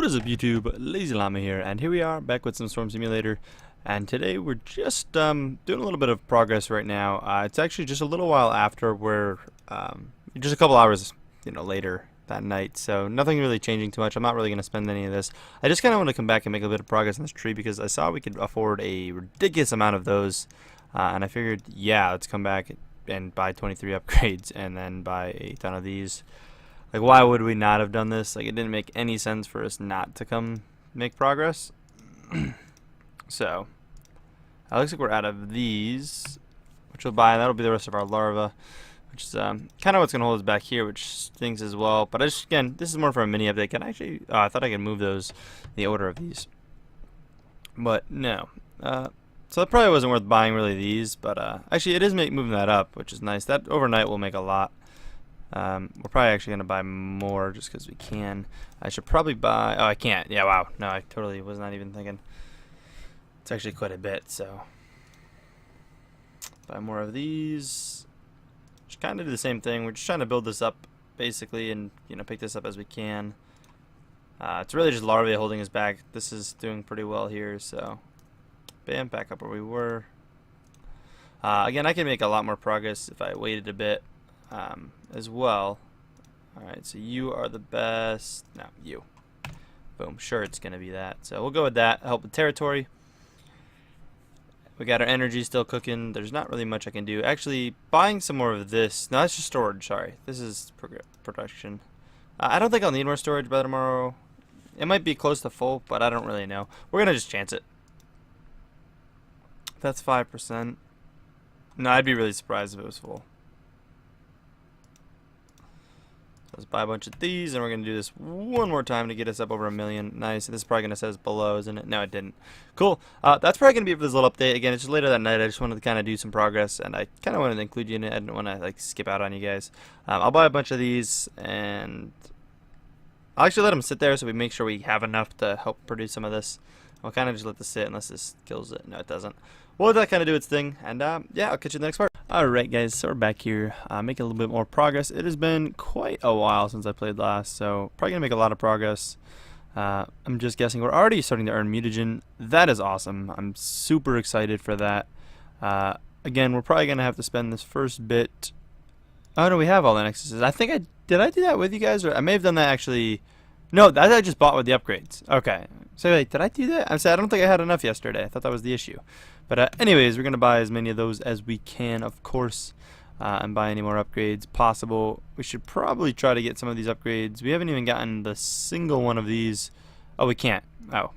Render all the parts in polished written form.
What is up, YouTube? LazeeLlama here, and here we are back with some Storm Simulator. And today we're just doing a little bit of progress right now. It's actually just a little while after we're just a couple hours, later that night. So nothing really changing too much. I'm not really going to spend any of this. I just kind of want to come back and make a bit of progress on this tree because I saw we could afford a ridiculous amount of those, and I figured, yeah, let's come back and buy 23 upgrades and then buy a ton of these. Like, why would we not have done this? Like, it didn't make any sense for us not to come make progress. So, it looks like we're out of these, which we'll buy, and that'll be the rest of our larva, which is kind of what's going to hold us back here, which stinks as well. But again, this is more for a mini update. Can I actually, I thought I could move those, the order of these. But, no. So it probably wasn't worth buying, really, these. But, actually, it is moving that up, which is nice. That overnight will make a lot. We're probably actually going to buy more just because we can. I should probably buy... Oh, I can't. Yeah, wow. No, I totally was not even thinking. It's actually quite a bit, so... Buy more of these. Just kind of do the same thing. We're just trying to build this up, basically, and, pick this up as we can. It's really just larvae holding us back. This is doing pretty well here, so... Bam, back up where we were. Again, I can make a lot more progress if I waited a bit. As well. Alright, so you are the best. No, you. Boom. Sure, it's going to be that. So we'll go with that. Help with territory. We got our energy still cooking. There's not really much I can do. Actually, buying some more of this. No, that's just storage. Sorry. This is production. I don't think I'll need more storage by tomorrow. It might be close to full, but I don't really know. We're going to just chance it. That's 5%. No, I'd be really surprised if it was full. Let's buy a bunch of these, and we're going to do this one more time to get us up over 1 million. Nice. This is probably going to say it's below, isn't it? No, it didn't. Cool. That's probably going to be it for this little update. Again, it's just later that night. I just wanted to kind of do some progress, and I kind of wanted to include you in it. I didn't want to, skip out on you guys. I'll buy a bunch of these, and I'll actually let them sit there so we make sure we have enough to help produce some of this. I'll kind of just let this sit unless this kills it. No, it doesn't. We'll let that kind of do its thing, and yeah, I'll catch you in the next part. Alright guys, so we're back here, making a little bit more progress. It has been quite a while since I played last, so probably going to make a lot of progress. I'm just guessing we're already starting to earn Mutagen. That is awesome. I'm super excited for that. Again, we're probably going to have to spend this first bit. Oh no, we have all the nexuses. I think did I do that with you guys? Or I may have done that actually. No, that I just bought with the upgrades. Okay. So wait, did I do that? I don't think I had enough yesterday. I thought that was the issue. But anyways, we're going to buy as many of those as we can, of course, and buy any more upgrades possible. We should probably try to get some of these upgrades. We haven't even gotten the single one of these. Oh, we can't. Oh.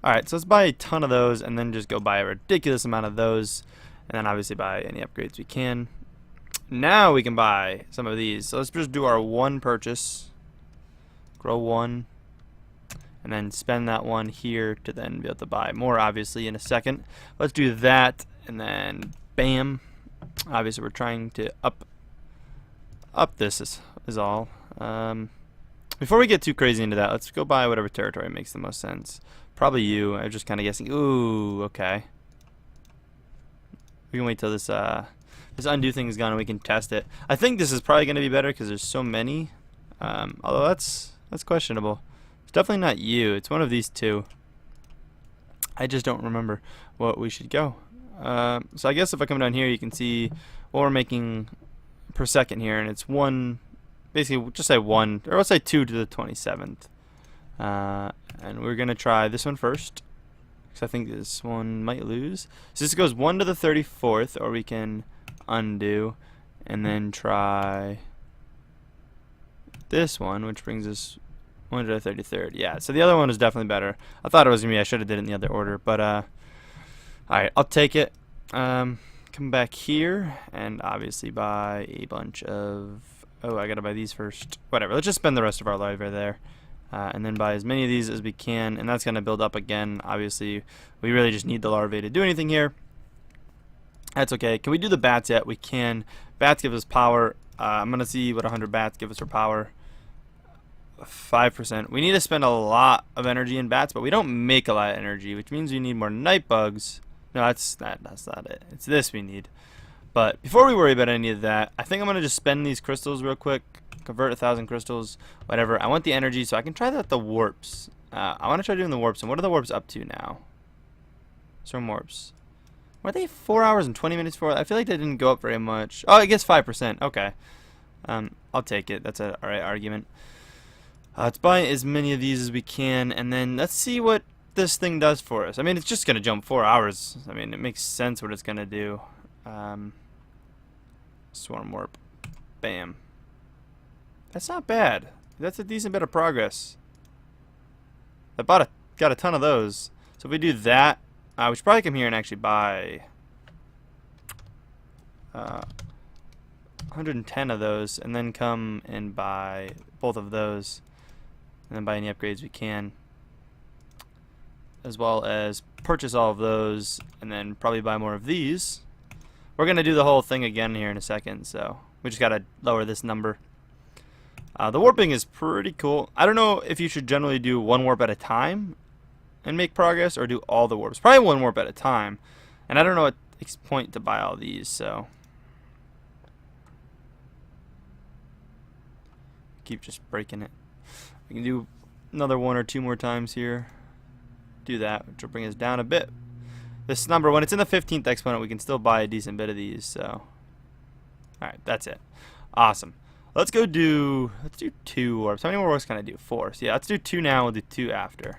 Alright, so let's buy a ton of those and then just go buy a ridiculous amount of those. And then obviously buy any upgrades we can. Now we can buy some of these. So let's just do our one purchase. Grow one. And then spend that one here to then be able to buy more, obviously, in a second. Let's do that, and then bam. Obviously, we're trying to up this is all. Before we get too crazy into that, let's go buy whatever territory makes the most sense. Probably you. I'm just kind of guessing. Ooh, okay. We can wait till this undo thing is gone and we can test it. I think this is probably going to be better because there's so many. Although that's questionable. It's definitely not you. It's one of these two. I just don't remember what we should go. So I guess if I come down here, you can see what we're making per second here, and it's one. Basically, just say 1, or let's say 2 to the 27th. And we're gonna try this one first, because I think this one might lose. So this goes 1 to the 34th, or we can undo, and then try this one, which brings us 1 to the 33rd. Yeah, so the other one is definitely better. I thought it was me. I should have did it in the other order, but alright, I'll take it. Come back here and obviously buy a bunch of. Oh, I gotta buy these first. Whatever. Let's just spend the rest of our life right there, and then buy as many of these as we can, and that's gonna build up again. Obviously, we really just need the larvae to do anything here. That's okay. Can we do the bats yet? We can. Bats give us power. I'm gonna see what 100 bats give us for power. 5%. We need to spend a lot of energy in bats, but we don't make a lot of energy, which means we need more night bugs. No, that's not it. It's this we need. But before we worry about any of that, I think I'm going to just spend these crystals real quick. Convert 1,000 crystals, whatever. I want the energy, so I can try that the warps. I want to try doing the warps. And what are the warps up to now? Some warps. Were they 4 hours and 20 minutes for? I feel like they didn't go up very much. Oh, I guess 5%. Okay. I'll take it. That's a alright argument. Let's buy as many of these as we can, and then let's see what this thing does for us. I mean, it's just going to jump 4 hours. I mean, it makes sense what it's going to do. Swarm warp. Bam. That's not bad. That's a decent bit of progress. I got a ton of those. So if we do that, we should probably come here and actually buy 110 of those, and then come and buy both of those, and then buy any upgrades we can, as well as purchase all of those, and then probably buy more of these. We're gonna do the whole thing again here in a second, so we just gotta lower this number. The warping is pretty cool. I don't know if you should generally do one warp at a time and make progress, or do all the warps. Probably one warp at a time. And I don't know at what point to buy all these, so keep just breaking it. We can do another 1 or 2 more times here. Do that, which will bring us down a bit. This number, when it's in the 15th exponent, we can still buy a decent bit of these, so alright, that's it. Awesome. Let's do 2 warps. How many more warps can I do? 4. So yeah, let's do 2 now, we'll do 2 after.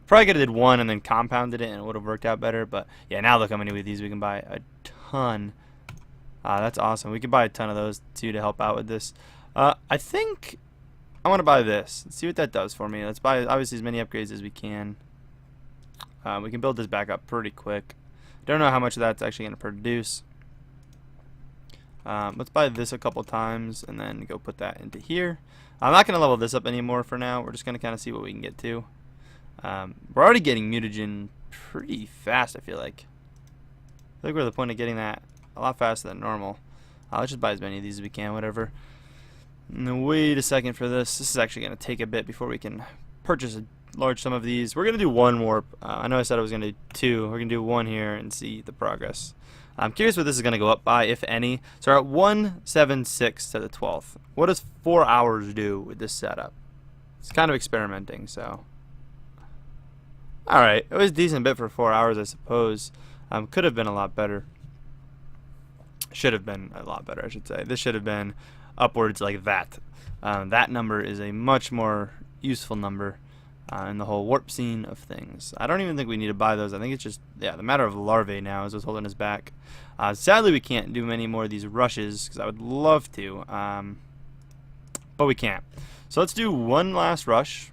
Probably could have did 1 and then compounded it and it would have worked out better, but yeah, now look how many of these we can buy. A ton. That's awesome. We can buy a ton of those too to help out with this. I think I want to buy this. Let's see what that does for me. Let's buy obviously as many upgrades as we can. We can build this back up pretty quick. Don't know how much of that's actually going to produce. Let's buy this a couple times and then go put that into here. I'm not going to level this up anymore for now. We're just going to kind of see what we can get to. We're already getting mutagen pretty fast, I feel like. I think we're at the point of getting that a lot faster than normal. Let's just buy as many of these as we can, whatever. And then wait a second for this. This is actually going to take a bit before we can purchase a large sum of these. We're going to do 1 warp. I know I said I was going to do 2. We're going to do 1 here and see the progress. I'm curious what this is going to go up by, if any. So we're at 176 to the 12th. What does 4 hours do with this setup? It's kind of experimenting, so. Alright, it was a decent bit for 4 hours, I suppose. Could have been a lot better. Should have been a lot better, I should say. This should have been upwards like that. That number is a much more useful number in the whole warp scene of things. I don't even think we need to buy those. I think it's just, yeah, the matter of larvae now is what's holding us back. Sadly, we can't do many more of these rushes, because I would love to, but we can't. So let's do 1 last rush.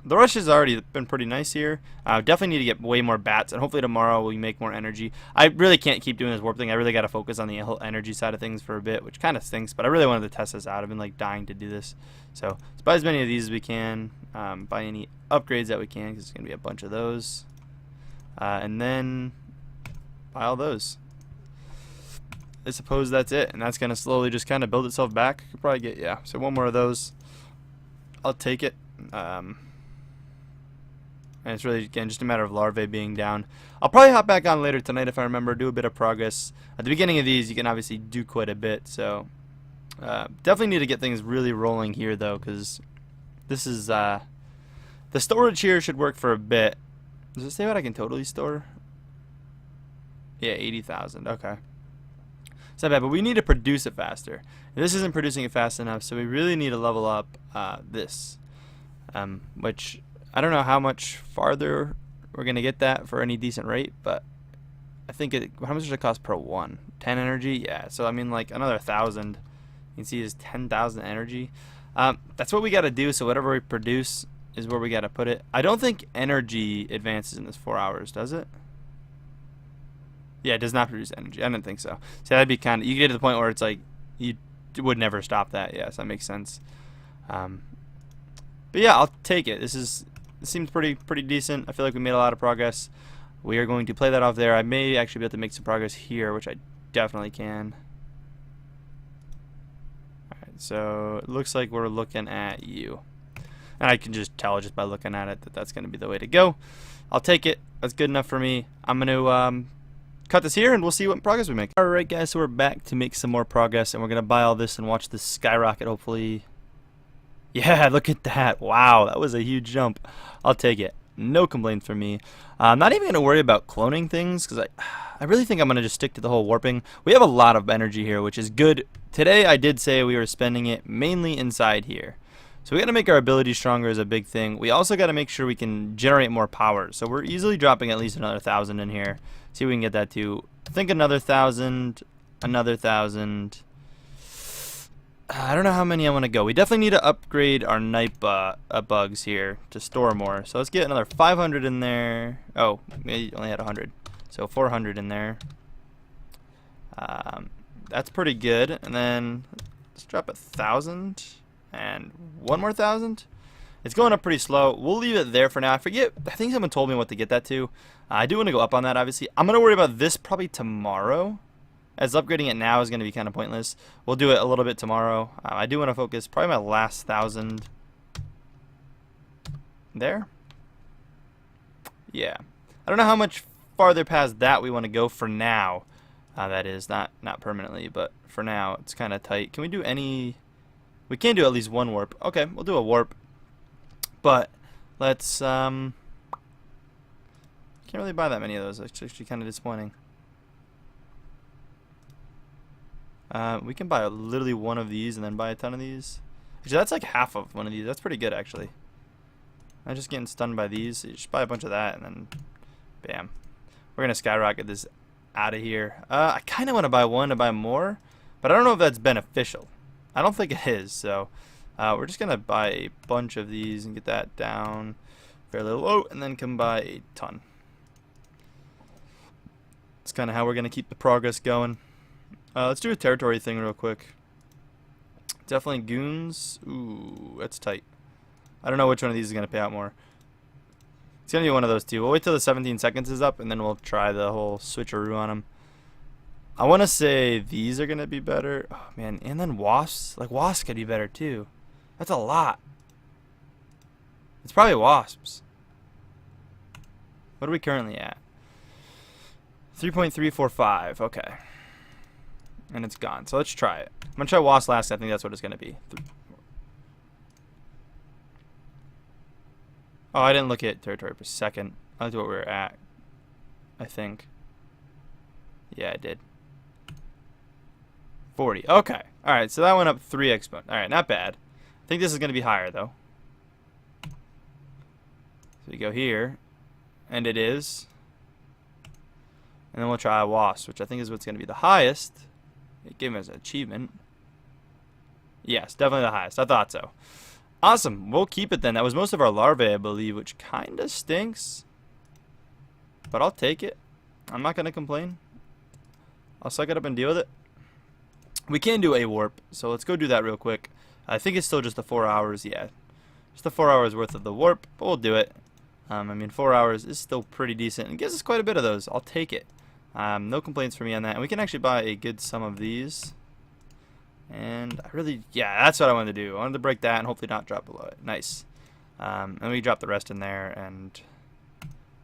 The rush has already been pretty nice here. Definitely need to get way more bats, and hopefully tomorrow we make more energy. I really can't keep doing this warp thing. I really got to focus on the whole energy side of things for a bit, which kind of stinks, but I really wanted to test this out. I've been like dying to do this. So let's buy as many of these as we can, buy any upgrades that we can, because there's going to be a bunch of those, and then buy all those. I suppose that's it, and that's going to slowly just kind of build itself back. Could probably get, yeah, so 1 more of those. I'll take it. And it's really, again, just a matter of larvae being down. I'll probably hop back on later tonight if I remember, do a bit of progress. At the beginning of these, you can obviously do quite a bit, so definitely need to get things really rolling here, though, because this is, the storage here should work for a bit. Does it say what I can totally store? Yeah, 80,000, okay. It's not bad, but we need to produce it faster. This isn't producing it fast enough, so we really need to level up this, which I don't know how much farther we're going to get that for any decent rate, but I think how much does it cost per 1? 10 energy? Yeah, so I mean like another 1,000. You can see is 10,000 energy. That's what we got to do, so whatever we produce is where we got to put it. I don't think energy advances in this 4 hours, does it? Yeah, it does not produce energy. I didn't think so. So that'd be kind of, you get to the point where it's like you would never stop that. Yes, that makes sense. But yeah, I'll take it. This seems pretty decent. I feel like we made a lot of progress. We are going to play that off there. I may actually be able to make some progress here, which I definitely can. Alright, so it looks like we're looking at you. And I can just tell just by looking at it that that's going to be the way to go. I'll take it. That's good enough for me. I'm going to cut this here and we'll see what progress we make. Alright guys, so we're back to make some more progress, and we're going to buy all this and watch this skyrocket hopefully. Yeah, look at that. Wow, that was a huge jump. I'll take it. No complaints from me. I'm not even going to worry about cloning things because I really think I'm going to just stick to the whole warping. We have a lot of energy here, which is good. Today I did say we were spending it mainly inside here. So we got to make our ability stronger is a big thing. We also got to make sure we can generate more power. So we're easily dropping at least another 1,000 in here. See if we can get that to, I think, another 1,000, another 1,000. I don't know how many I want to go. We definitely need to upgrade our night bugs here to store more. So let's get another 500 in there. Oh, we only had 100. So 400 in there. That's pretty good. And then let's drop 1,000 and one more 1,000. It's going up pretty slow. We'll leave it there for now. I forget. I think someone told me what to get that to. I do want to go up on that, obviously. I'm going to worry about this probably tomorrow, as upgrading it now is going to be kind of pointless. We'll do it a little bit tomorrow. I do want to focus probably my last 1,000 there. Yeah. I don't know how much farther past that we want to go for now. That is not permanently, but for now it's kind of tight. Can we do any? We can do at least one warp. Okay, we'll do a warp. But let's can't really buy that many of those. It's actually kind of disappointing. We can buy literally one of these and then buy a ton of these. Actually, that's like half of one of these. That's pretty good, actually. I'm just getting stunned by these. So you just buy a bunch of that and then bam. We're going to skyrocket this out of here. I kind of want to buy one to buy more, but I don't know if that's beneficial. I don't think it is, so we're just going to buy a bunch of these and get that down fairly low and then come buy a ton. That's kind of how we're going to keep the progress going. Let's do a territory thing real quick. Definitely goons. Ooh, that's tight. I don't know which one of these is going to pay out more. It's going to be one of those two. We'll wait till the 17 seconds is up, and then we'll try the whole switcheroo on them. I want to say these are going to be better. Oh, man. And then wasps. Like, wasps could be better, too. That's a lot. It's probably wasps. What are we currently at? 3.345. Okay. And it's gone. So let's try it. I'm going to try wasp last. I think that's what it's going to be. Oh, I didn't look at territory per second. That's what we were at, I think. Yeah, I did. 40. Okay. All right, so that went up 3 exponent. All right, not bad. I think this is going to be higher, though. So we go here, and it is. And then we'll try a wasp, which I think is what's going to be the highest. It gave us an achievement. Yes, definitely the highest. I thought so. Awesome. We'll keep it then. That was most of our larvae, I believe, which kind of stinks. But I'll take it. I'm not going to complain. I'll suck it up and deal with it. We can do a warp, so let's go do that real quick. I think it's still just the 4 hours. Yeah, just the 4 hours worth of the warp, but we'll do it. I mean, 4 hours is still pretty decent. It gives us quite a bit of those. I'll take it. No complaints for me on that. And we can actually buy a good sum of these. And I really, yeah, that's what I wanted to do. I wanted to break that and hopefully not drop below it. Nice. And we drop the rest in there and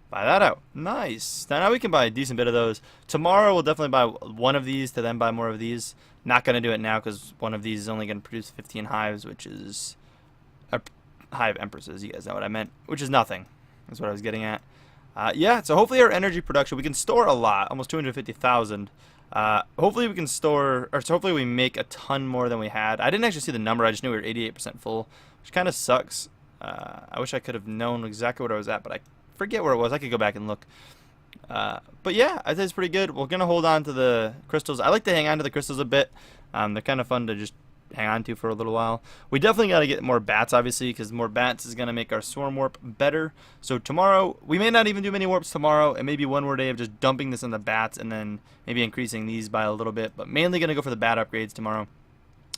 buy that out. Nice. Now we can buy a decent bit of those. Tomorrow we'll definitely buy one of these to then buy more of these. Not going to do it now because one of these is only going to produce 15 hives, which is a hive empresses. You guys know what I meant, which is nothing. That's what I was getting at. Yeah, so hopefully our energy production, we can store a lot, almost 250,000. Hopefully we can store, or so hopefully we make a ton more than we had. I didn't actually see the number. I just knew we were 88% full, which kind of sucks. I wish I could have known exactly what I was at, but I forget where it was. I could go back and look. But yeah, I think it's pretty good. We're going to hold on to the crystals. I like to hang on to the crystals a bit. They're kind of fun to just hang on to for a little while. We definitely got to get more bats, obviously, because more bats is going to make our swarm warp better. So tomorrow, we may not even do many warps tomorrow. It may be one more day of just dumping this in the bats and then maybe increasing these by a little bit. But mainly going to go for the bat upgrades tomorrow.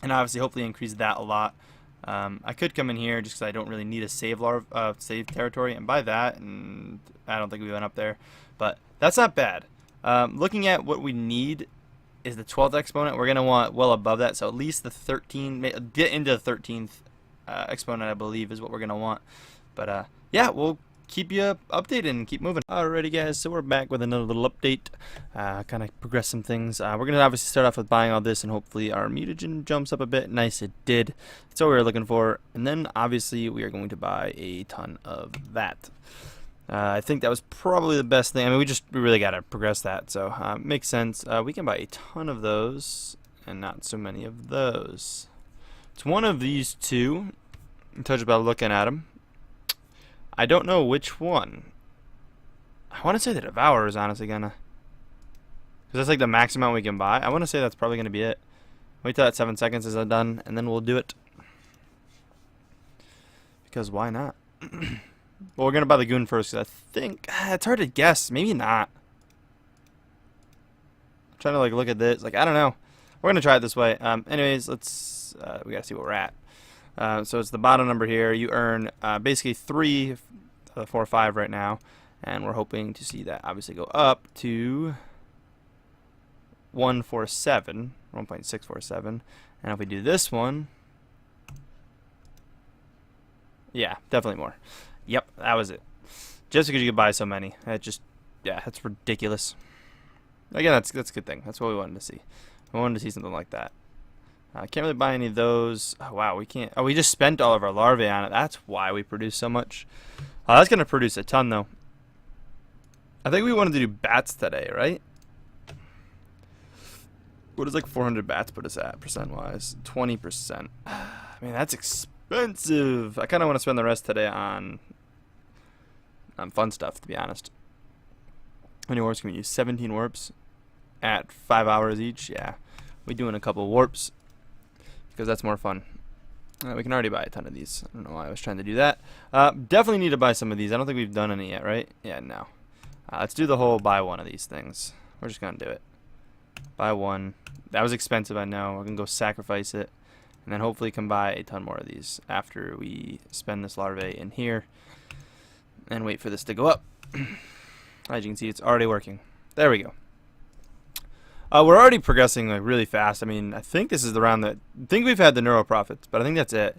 And obviously, hopefully increase that a lot. I could come in here just because I don't really need a save territory and buy that. And I don't think we went up there. But that's not bad. Looking at what we need is the 12th exponent. We're going to want well above that. So at least the 13, get into the 13th exponent, I believe, is what we're going to want. But yeah, we'll keep you updated and keep moving. Alrighty guys, so we're back with another little update. Kind of progress some things. We're going to obviously start off with buying all this, and hopefully our mutagen jumps up a bit. Nice, it did. That's what we were looking for. And then obviously we are going to buy a ton of that. I think that was probably the best thing. I mean, we really got to progress that, so makes sense. We can buy a ton of those and not so many of those. It's one of these two. I'm touched about looking at them. I don't know which one. I want to say the Devourer is honestly gonna, because that's like the max amount we can buy. I want to say that's probably gonna be it. Wait till that 7 seconds is done, and then we'll do it. Because why not? Well, we're gonna buy the Goon first, because I think it's hard to guess. Maybe not. I'm trying to like look at this. Like I don't know. We're gonna try it this way. Anyways, let's. We gotta see what we're at. So it's the bottom number here. You earn basically 3, 4, 5 right now, and we're hoping to see that obviously go up to 147, 1.647. And if we do this one, yeah, definitely more. Yep, that was it. Just because you could buy so many, yeah, that's ridiculous. Again, that's a good thing. That's what we wanted to see. We wanted to see something like that. I can't really buy any of those. Oh, wow, we can't. Oh, we just spent all of our larvae on it. That's why we produce so much. That's going to produce a ton, though. I think we wanted to do bats today, right? What does like 400 bats put us at, percent-wise? 20%. I mean, that's expensive. I kind of want to spend the rest today on fun stuff, to be honest. How many warps can we use? 17 warps at 5 hours each? Yeah. We're doing a couple warps because that's more fun. We can already buy a ton of these. I don't know why I was trying to do that. Definitely need to buy some of these. I don't think we've done any yet, right? Yeah, no. Let's do the whole buy one of these things. We're just going to do it. Buy one. That was expensive, I know. We're going to go sacrifice it. And then hopefully can buy a ton more of these after we spend this larvae in here. And wait for this to go up. As you can see, it's already working. There we go. We're already progressing like really fast. I mean, I think this is the round that I think we've had the neuro profits, but I think that's it.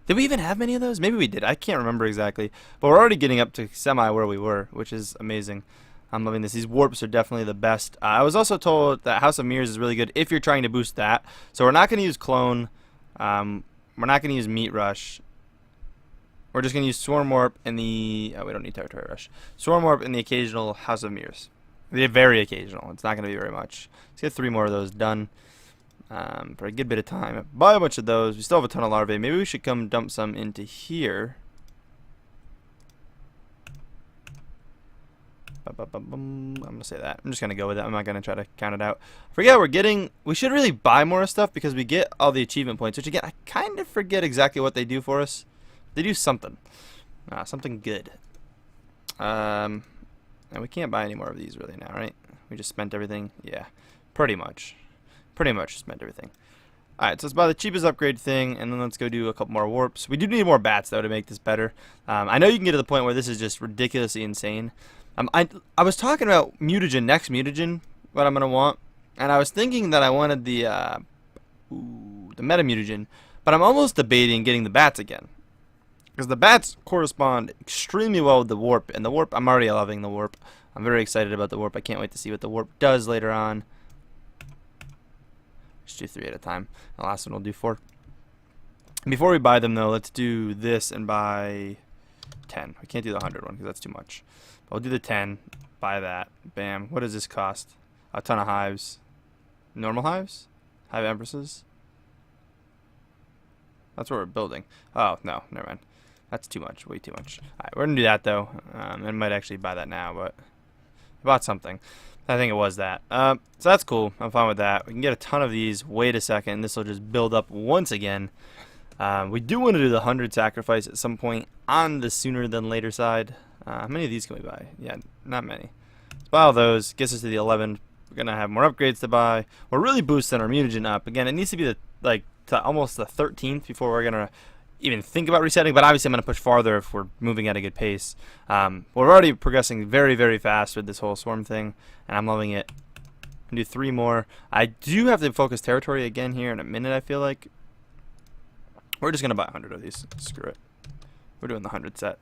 Did we even have many of those? Maybe we did. I can't remember exactly. But we're already getting up to semi where we were, which is amazing. I'm loving this. These warps are definitely the best. I was also told that House of Mirrors is really good if you're trying to boost that. So we're not going to use Clone. We're not going to use Meat Rush. We're just going to use Swarm Warp and the... Oh, we don't need Territory Rush. Swarm Warp and the occasional House of Mirrors. They're very occasional. It's not going to be very much. Let's get 3 more of those done for a good bit of time. Buy a bunch of those. We still have a ton of larvae. Maybe we should come dump some into here. I'm going to say that. I'm just going to go with it. I'm not going to try to count it out. Forget we're getting... We should really buy more stuff because we get all the achievement points, which again, I kind of forget exactly what they do for us. They do something. Something good. And we can't buy any more of these really now, right? We just spent everything. Yeah, pretty much. Pretty much spent everything. Alright, so let's buy the cheapest upgrade thing, and then let's go do a couple more warps. We do need more bats, though, to make this better. I know you can get to the point where this is just ridiculously insane. I was talking about mutagen, next mutagen, what I'm going to want. And I was thinking that I wanted the meta mutagen, but I'm almost debating getting the bats again. Because the bats correspond extremely well with the warp. And the warp, I'm already loving the warp. I'm very excited about the warp. I can't wait to see what the warp does later on. Just do 3 at a time. The last one will do 4. Before we buy them, though, let's do this and buy 10. We can't do the 100 one because that's too much. But we'll do the 10. Buy that. Bam. What does this cost? A ton of hives. Normal hives? Hive empresses? That's what we're building. Oh, no. Never mind. That's too much. Way too much. Alright, we're going to do that, though. I might actually buy that now, but I bought something. I think it was that. So that's cool. I'm fine with that. We can get a ton of these. Wait a second. This will just build up once again. We do want to do the 100 sacrifice at some point on the sooner than later side. How many of these can we buy? Yeah, not many. Let's buy all those. Gets us to the 11. We're going to have more upgrades to buy. We're really boosting our mutagen up. Again, it needs to be to almost the 13th before we're going to even think about resetting, but obviously I'm going to push farther if we're moving at a good pace. We're already progressing very, very fast with this whole swarm thing, and I'm loving it. I'm going to do 3 more. I do have to focus territory again here in a minute, I feel like. We're just going to buy 100 of these. Screw it. We're doing the 100 set.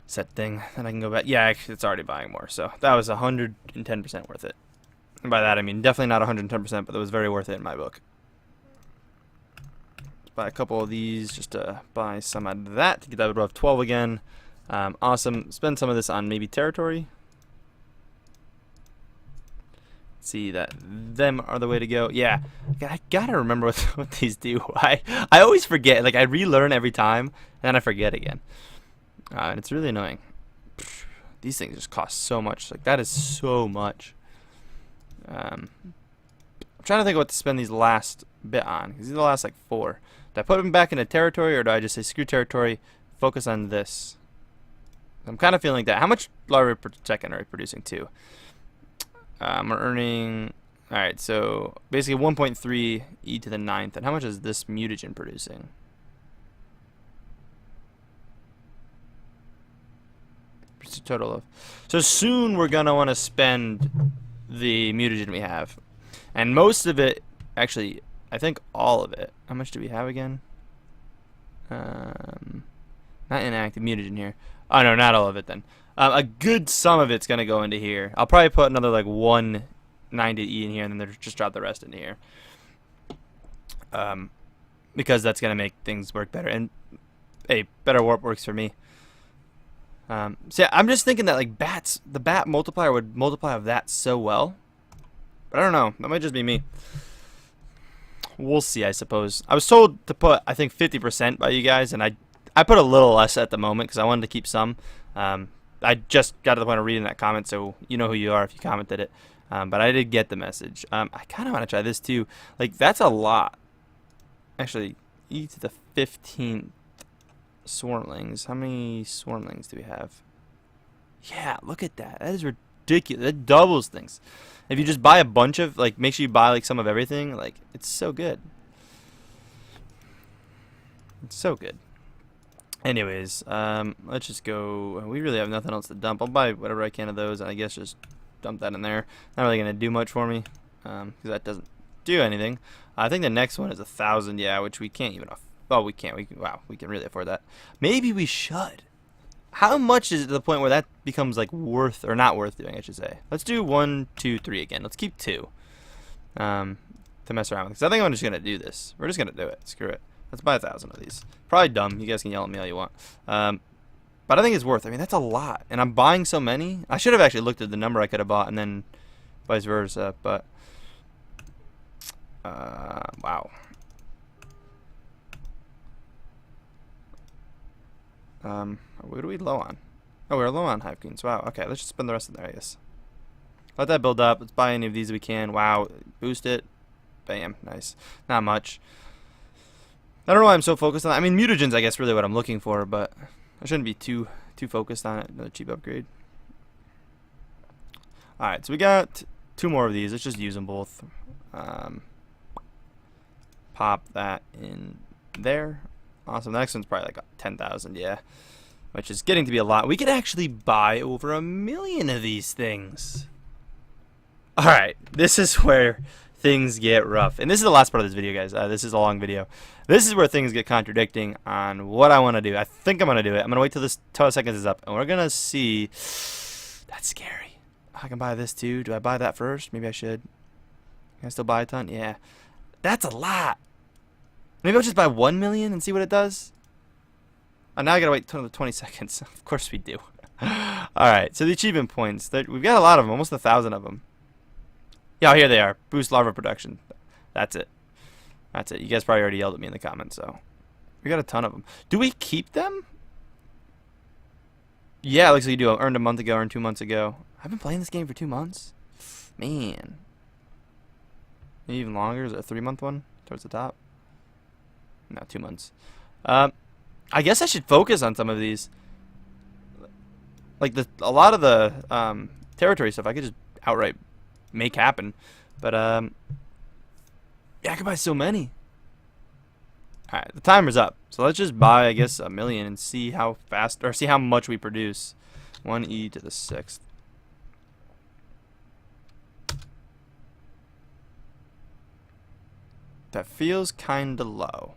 set thing. And I can go back. Yeah, actually, it's already buying more. So that was 110% worth it. And by that, I mean definitely not 110%, but it was very worth it in my book. Let's buy a couple of these just to buy some out of that to get that above 12 again. Awesome. Spend some of this on maybe territory. See that them are the way to go. Yeah, I gotta remember what these do. I always forget. Like I relearn every time, and then I forget again. And it's really annoying. These things just cost so much. Like that is so much. I'm trying to think of what to spend these last bit on, because these are the last like 4. Do I put them back into territory, or do I just say screw territory, focus on this? I'm kind of feeling like that. How much larvae per second are we producing too? We're earning, alright, so basically 1.3 e to the 9th. And how much is this mutagen producing? It's a total of. So soon we're going to want to spend the mutagen we have. And most of it, actually, I think all of it. How much do we have again? Not inactive mutagen here. Oh, no, not all of it then. A good sum of it's going to go into here. I'll probably put another like 190E in here and then just drop the rest into here. Because that's going to make things work better. And, hey, better warp works for me. So yeah, I'm just thinking that like the bat multiplier would multiply of that so well. But I don't know. That might just be me. We'll see, I suppose. I was told to put, I think, 50% by you guys. And I put a little less at the moment because I wanted to keep some. I just got to the point of reading that comment, so you know who you are if you commented it. But I did get the message. I kind of want to try this too. Like, that's a lot. Actually, e to the 15th swarmlings. How many swarmlings do we have? Yeah, look at that. That is ridiculous. That doubles things. If you just buy a bunch of, like, make sure you buy, like, some of everything. Like, it's so good. It's so good. Anyways, let's just go. We really have nothing else to dump. I'll buy whatever I can of those, and I guess just dump that in there. Not really gonna do much for me, because that doesn't do anything. I think the next one is 1,000, yeah, which we can't even. Oh, we can't. Wow, we can really afford that. Maybe we should. How much is it to the point where that becomes like worth or not worth doing? I should say. Let's do 1, 2, 3 again. Let's keep 2. To mess around with, because I think I'm just gonna do this. We're just gonna do it. Screw it. Let's buy 1,000 of these. Probably dumb. You guys can yell at me all you want. But I think it's worth. I mean, that's a lot. And I'm buying so many. I should have actually looked at the number I could have bought and then vice versa. But, wow. What are we low on? Oh, we're low on hive queens. Wow. Okay, let's just spend the rest of there, I guess. Let that build up. Let's buy any of these we can. Wow. Boost it. Bam. Nice. Not much. I don't know why I'm so focused on that. I mean, mutagen's, I guess, really what I'm looking for, but I shouldn't be too focused on it. Another cheap upgrade. Alright, so we got 2 more of these. Let's just use them both. Pop that in there. Awesome. The next one's probably like 10,000, yeah. Which is getting to be a lot. We could actually buy over 1,000,000 of these things. Alright, this is where things get rough. And this is the last part of this video, guys. This is a long video. This is where things get contradicting on what I want to do. I think I'm going to do it. I'm going to wait till this 12 seconds is up, and we're going to see. That's scary. I can buy this too. Do I buy that first? Maybe I should. Can I still buy a ton? Yeah. That's a lot. Maybe I'll just buy 1,000,000 and see what it does. Oh, now I got to wait until 20 seconds. Of course we do. Alright, so the achievement points. We've got a lot of them, almost 1,000 of them. Yeah, here they are. Boost larva production. That's it. That's it. You guys probably already yelled at me in the comments, so. We got a ton of them. Do we keep them? Yeah, it looks like you do. I earned a month ago, earned 2 months ago. I've been playing this game for 2 months. Man. Maybe even longer. Is it a 3-month one? Towards the top? No, 2 months. I guess I should focus on some of these. Like, a lot of the territory stuff I could just outright make happen. But, yeah, I could buy so many. Alright, the timer's up. So let's just buy, I guess, 1,000,000 and see how fast, or see how much we produce. 1e to the 6th. That feels kind of low.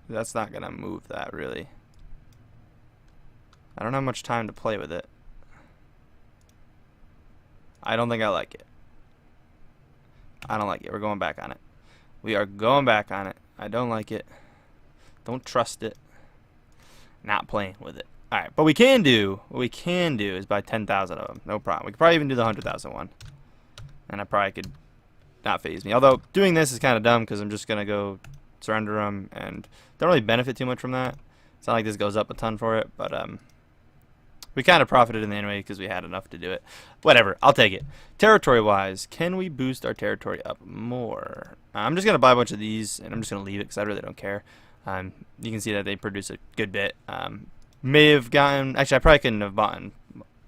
That's not going to move that, really. I don't have much time to play with it. I don't think I like it. I don't like it. We're going back on it. We are going back on it. I don't like it. Don't trust it. Not playing with it. Alright, but what we can do is buy 10,000 of them. No problem. We could probably even do the 100,000 one. And I probably could not phase me. Although, doing this is kind of dumb because I'm just going to go surrender them and don't really benefit too much from that. It's not like this goes up a ton for it, but we kind of profited in the anyway because we had enough to do it. Whatever, I'll take it. Territory-wise, can we boost our territory up more? I'm just going to buy a bunch of these, and I'm just going to leave it because I really don't care. You can see that they produce a good bit. May have gotten... Actually, I probably couldn't have bought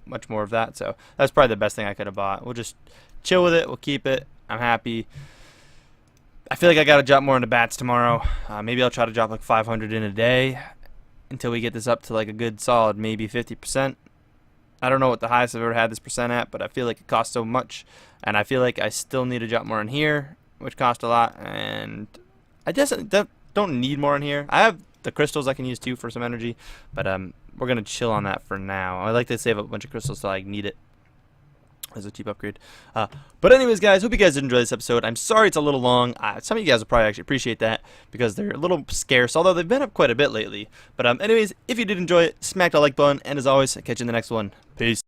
much more of that, so that's probably the best thing I could have bought. We'll just chill with it. We'll keep it. I'm happy. I feel like I got to drop more into bats tomorrow. Maybe I'll try to drop like 500 in a day until we get this up to like a good solid maybe 50%. I don't know what the highest I've ever had this percent at, but I feel like it costs so much, and I feel like I still need to drop more in here, which cost a lot, and I just don't need more in here. I have the crystals I can use too for some energy, but we're gonna chill on that for now. I like to save up a bunch of crystals so I need it as a cheap upgrade. But anyways, guys, hope you guys did enjoy this episode. I'm sorry it's a little long. Some of you guys will probably actually appreciate that because they're a little scarce, although they've been up quite a bit lately. But anyways, if you did enjoy it, smack that like button, and as always, I'll catch you in the next one. Peace.